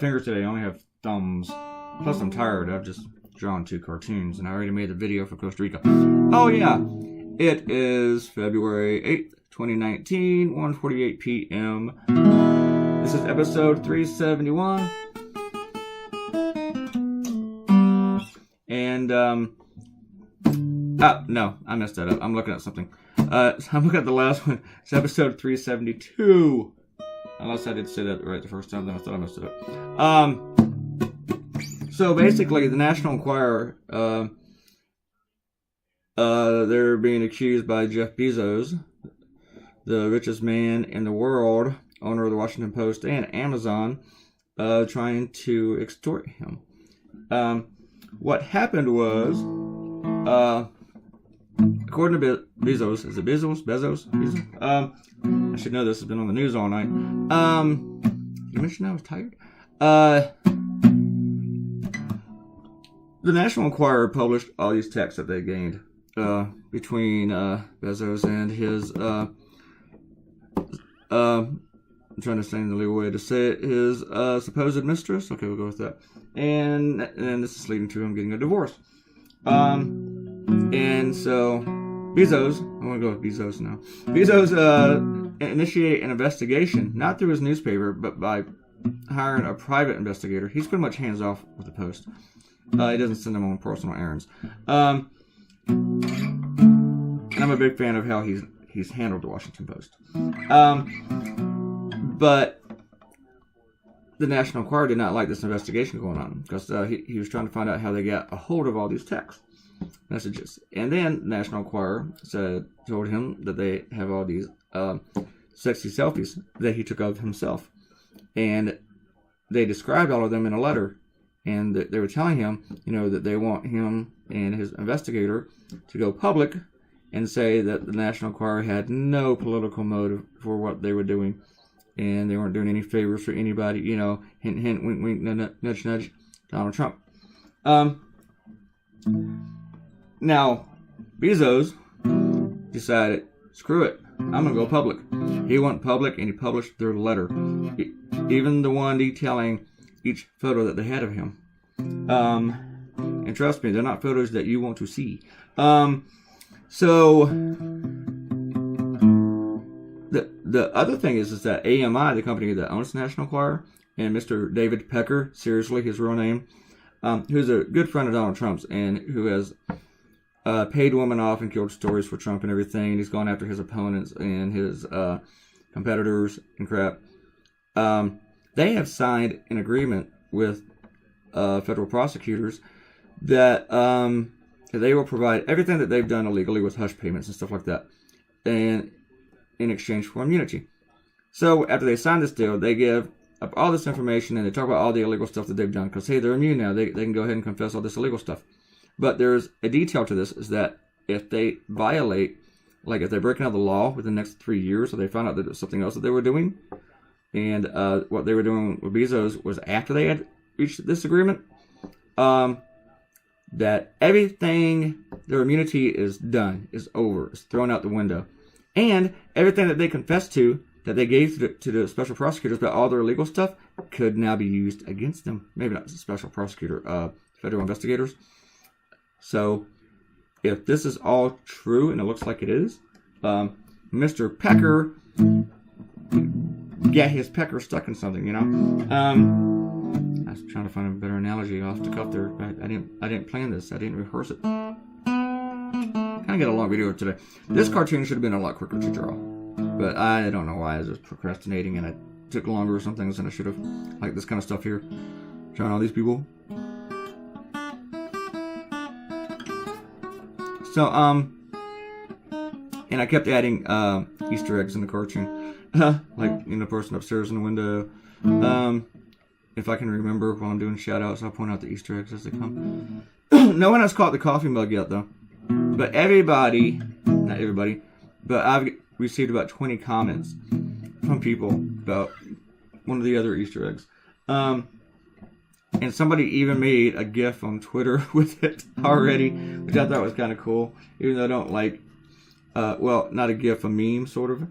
have fingers today. I only have thumbs. Plus, I'm tired. I've just drawn 2 cartoons, and I already made the video for Costa Rica. Oh, yeah. It is February 8th, 2019, 1:48 p.m. This is episode 371. And, no, I messed that up. I'm looking at something. I'm looking at the last one. It's episode 372. Unless I did say that right the first time, then I thought I messed it up. So basically, the National Enquirer, they're being accused by Jeff Bezos, the richest man in the world, owner of the Washington Post and Amazon, trying to extort him. What happened was, according to Bezos, is it Bezos? I should know this. Has been on the news all night. You mentioned I was tired. The National Enquirer published all these texts that they gained between Bezos and his I'm trying to find the legal way to say it, his supposed mistress. Okay, we'll go with that. And this is leading to him getting a divorce. And so Bezos, I want to go with Bezos now. Bezos initiated an investigation, not through his newspaper, but by hiring a private investigator. He's pretty much hands off with the Post. He doesn't send them on personal errands. And I'm a big fan of how he's handled the Washington Post. But the National Enquirer did not like this investigation going on because he was trying to find out how they got a hold of all these text messages. And then the National Enquirer told him that they have all these sexy selfies that he took of himself. And they described all of them in a letter. And they were telling him, that they want him and his investigator to go public and say that the National Enquirer had no political motive for what they were doing. And they weren't doing any favors for anybody, hint, hint, wink, wink, nudge, nudge, Donald Trump. Now, Bezos decided, screw it, I'm going to go public. He went public and he published their letter. Even the one detailing each photo that they had of him. And trust me, they're not photos that you want to see. So the other thing is that AMI, the company that owns the National Enquirer, and Mr. David Pecker, seriously, his real name, who's a good friend of Donald Trump's and who has paid women off and killed stories for Trump and everything. And he's gone after his opponents and his competitors and crap. They have signed an agreement with federal prosecutors that they will provide everything that they've done illegally with hush payments and stuff like that, and in exchange for immunity. So after they sign this deal, they give up all this information and they talk about all the illegal stuff that they've done because, hey, they're immune now. They can go ahead and confess all this illegal stuff. But there's a detail to this, is that if they violate, like if they're breaking out the law within the next 3 years, or they found out that there's something else that they were doing, and what they were doing with Bezos was after they had reached this agreement, that everything, their immunity is done, is over, is thrown out the window. And everything that they confessed to, that they gave to the special prosecutors about all their illegal stuff, could now be used against them. Maybe not the special prosecutor, federal investigators. So, if this is all true, and it looks like it is, Mr. Pecker get his pecker stuck in something, I was trying to find a better analogy off the cuff there, but I didn't plan this. I didn't rehearse it. Kind of get a long video today. This cartoon should have been a lot quicker to draw, but I don't know why. I was just procrastinating and it took longer or something than I should have. Like this kind of stuff here, drawing all these people. So and I kept adding Easter eggs in the cartoon, like the person upstairs in the window. If I can remember while I'm doing shout outs, I'll point out the Easter eggs as they come. No one has caught the coffee mug yet, though. But not everybody, but I've received about 20 comments from people about one of the other Easter eggs. And somebody even made a GIF on Twitter with it already, which I thought was kind of cool. Even though I don't like, not a GIF, a meme, sort of.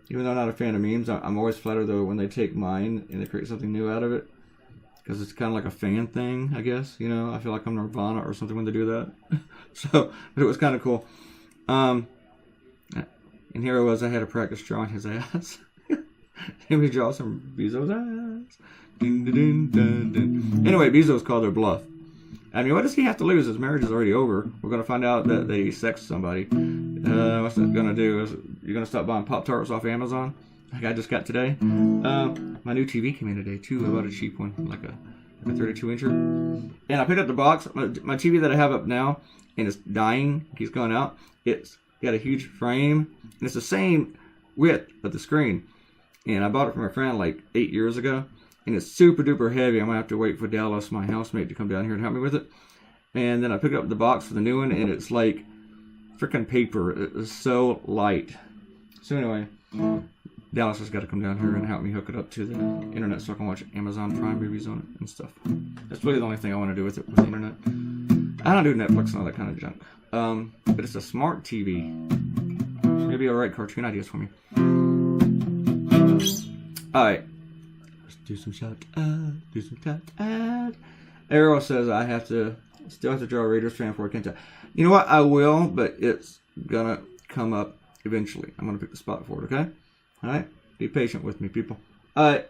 Even though I'm not a fan of memes, I'm always flattered, though, when they take mine and they create something new out of it. because it's kind of like a fan thing, I guess. You know, I feel like I'm Nirvana or something when they do that. So, but it was kind of cool. And here I was. I had to practice drawing his ass. And we draw some Bezo's ass. Dun, dun, dun, dun, dun. Anyway, Bezos called their bluff. I mean, what does he have to lose? His marriage is already over. We're going to find out that they sexed somebody. What's that going to do? You're going to stop buying Pop-Tarts off Amazon? Like I just got today. My new TV came in today, too. I bought a cheap one, like a 32-incher. And I picked up the box. My TV that I have up now, and it's dying. It keeps going out. It's got a huge frame. And it's the same width of the screen. And I bought it from a friend like 8 years ago. And it's super duper heavy. I'm going to have to wait for Dallas, my housemate, to come down here and help me with it. And then I picked up the box for the new one, and it's like freaking paper. It is so light. So anyway, Dallas has got to come down here and help me hook it up to the internet so I can watch Amazon Prime movies on it and stuff. That's really the only thing I want to do with it, with the internet. I don't do Netflix and all that kind of junk. But it's a smart TV. Maybe I'll write cartoon ideas for me. Alright. Let's do some shout out. Arrow says I still have to draw a Raiders fan for Kenta. You know what? I will, but it's gonna come up eventually. I'm gonna pick the spot for it, okay? Alright? Be patient with me, people. Alright.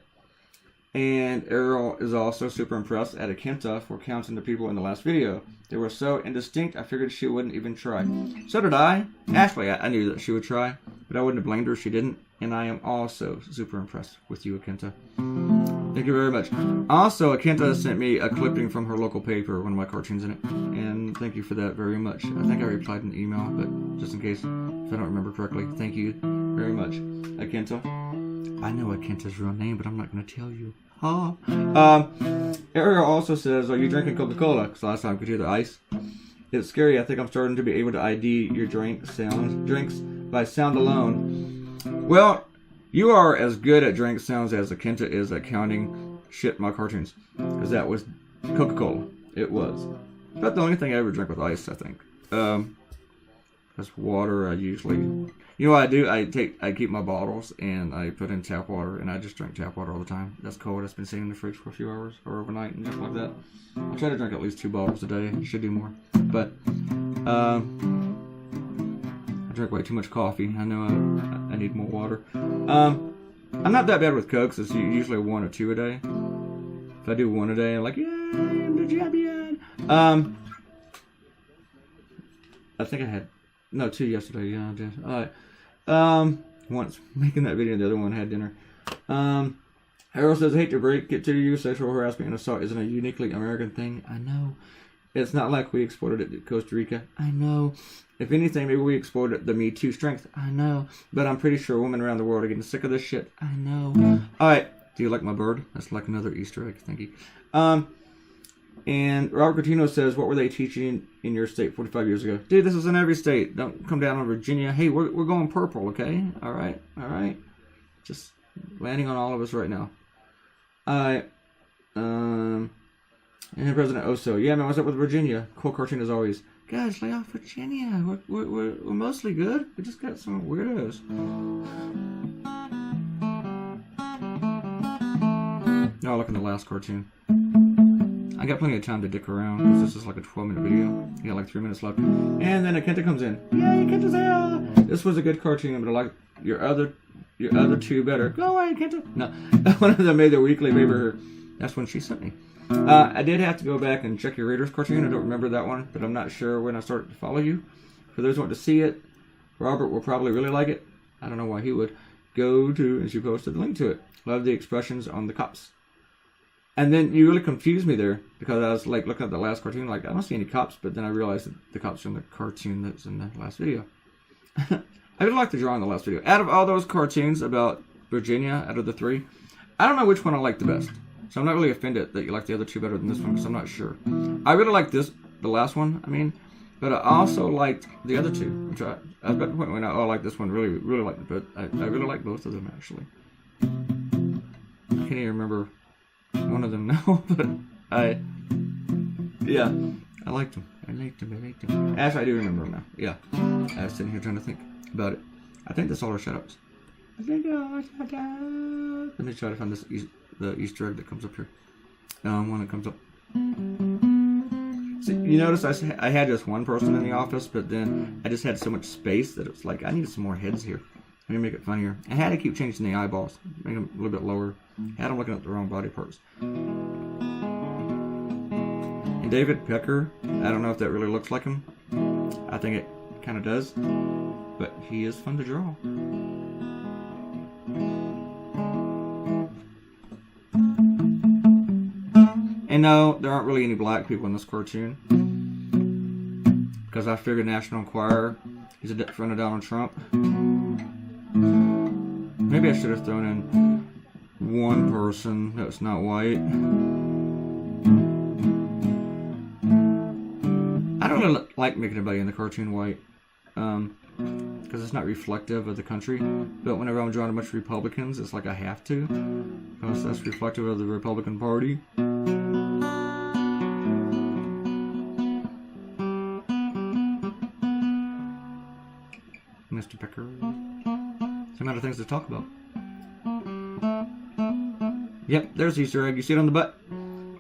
And Errol is also super impressed at Akenta for counting the people in the last video. They were so indistinct, I figured she wouldn't even try. So did I. Actually, I knew that she would try, but I wouldn't have blamed her if she didn't. And I am also super impressed with you, Akenta. Thank you very much. Also, Akenta sent me a clipping from her local paper, one of my cartoons in it. And thank you for that very much. I think I replied in the email, but just in case, if I don't remember correctly, thank you very much, Akenta. I know Akenta's real name, but I'm not going to tell you. Ariel also says, are you drinking Coca-Cola? Because last time I could hear the ice. It's scary. I think I'm starting to be able to ID your drinks by sound alone. Well, you are as good at drink sounds as Akenta is at counting shit in my cartoons. Because that was Coca-Cola. It was. About the only thing I ever drink with ice, I think. That's water. I usually... You know what I do? I keep my bottles and I put in tap water and I just drink tap water all the time. That's cold. It's been sitting in the fridge for a few hours or overnight and stuff like that. I try to drink at least 2 bottles a day. I should do more. But, I drink way too much coffee. I know I need more water. I'm not that bad with Cokes. It's usually 1 or 2 a day. If I do 1 a day, I'm like, yay, I'm the champion. I think I had, no, 2 yesterday. Yeah, I did. All right. Once making that video, the other one had dinner. Harold says, I hate to break it to you, sexual harassment and assault isn't a uniquely American thing. I know. It's not like we exported it to Costa Rica. I know. If anything, maybe we exported the Me Too strength. I know. But I'm pretty sure women around the world are getting sick of this shit. I know. Alright. Do you like my bird? That's like another Easter egg. Thank you. And Robert Coutinho says, what were they teaching in your state 45 years ago? Dude, this is in every state. Don't come down on Virginia. Hey, we're going purple, okay? All right. Just landing on all of us right now. All right. And President Oso. Yeah, man, what's up with Virginia? Cool cartoon as always. Guys, lay off Virginia. We're mostly good. We just got some weirdos. No, look in the last cartoon. I got plenty of time to dick around because this is like a 12-minute video. You got like 3 minutes left. And then Akenta comes in. Yay, Akenta's here! This was a good cartoon, but I like your other 2 better. Go away, Akenta! No, one of them made their weekly favor. That's when she sent me. I did have to go back and check your Raiders cartoon. I don't remember that one, but I'm not sure when I started to follow you. For those who want to see it, Robert will probably really like it. I don't know why he would. Go to, and she posted the link to it. Love the expressions on the cops. And then you really confused me there because I was like looking at the last cartoon, like I don't see any cops, but then I realized that the cops are in the cartoon that's in the last video. I really like the drawing in the last video. Out of all those cartoons about Virginia, out of the 3, I don't know which one I like the best. So I'm not really offended that you like the other 2 better than this one because I'm not sure. I really like the last one, but I also liked the other 2. Which I was about the point when I like this one, really liked it, but I really like both of them actually. I can't even remember one of them now, but I liked them. Actually, I do remember them now. Yeah. I was sitting here trying to think about it. I think that's all our shoutouts. Let me try to find the Easter egg that comes up here. when it comes up. See, you notice I had just one person in the office, but then I just had so much space that it was like I needed some more heads here. Let me make it funnier. I had to keep changing the eyeballs, make them a little bit lower. Had them looking at the wrong body parts. And David Pecker, I don't know if that really looks like him. I think it kind of does, but he is fun to draw. And no, there aren't really any black people in this cartoon, because I figured National Enquirer, he's a friend of Donald Trump. Maybe I should have thrown in one person that's not white. I don't really like making anybody in the cartoon white, because it's not reflective of the country. But whenever I'm drawing a bunch of Republicans, it's like I have to, because that's reflective of the Republican Party. Mr. Pecker. Some other things to talk about. Yep, there's the Easter egg. You see it on the butt?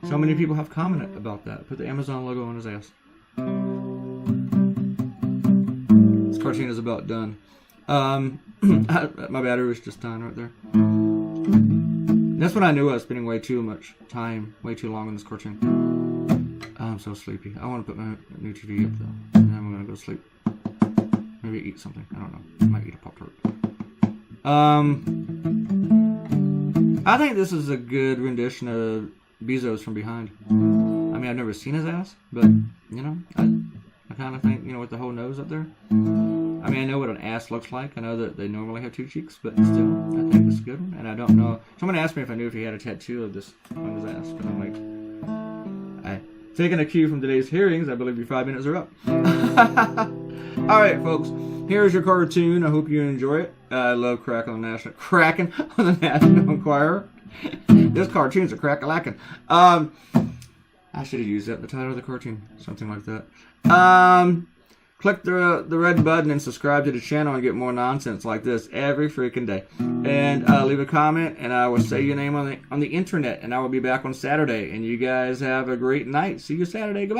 So many people have commented about that. Put the Amazon logo on his ass. This cartoon is about done. My battery was just dying right there. That's when I knew I was spending way too much time, way too long in this cartoon. I'm so sleepy. I want to put my new TV up though. And I'm going to go to sleep. Maybe eat something. I don't know. I might eat a Pop-Tart. I think this is a good rendition of Bezos from behind. I mean, I've never seen his ass, but, you know, I kind of think, you know, with the whole nose up there. I mean, I know what an ass looks like. I know that they normally have two cheeks, but still, I think this is a good one. And I don't know. Someone asked me if I knew if he had a tattoo of this on his ass, but I'm like, taking a cue from today's hearings, I believe your 5 minutes are up. Alright, folks, here's your cartoon. I hope you enjoy it. I love cracking on the National Enquirer. This cartoon's a crack-a-lackin'. I should have used that in the title of the cartoon. Something like that. Click the red button and subscribe to the channel and get more nonsense like this every freaking day. And leave a comment, and I will say your name on the internet. And I will be back on Saturday. And you guys have a great night. See you Saturday. Goodbye.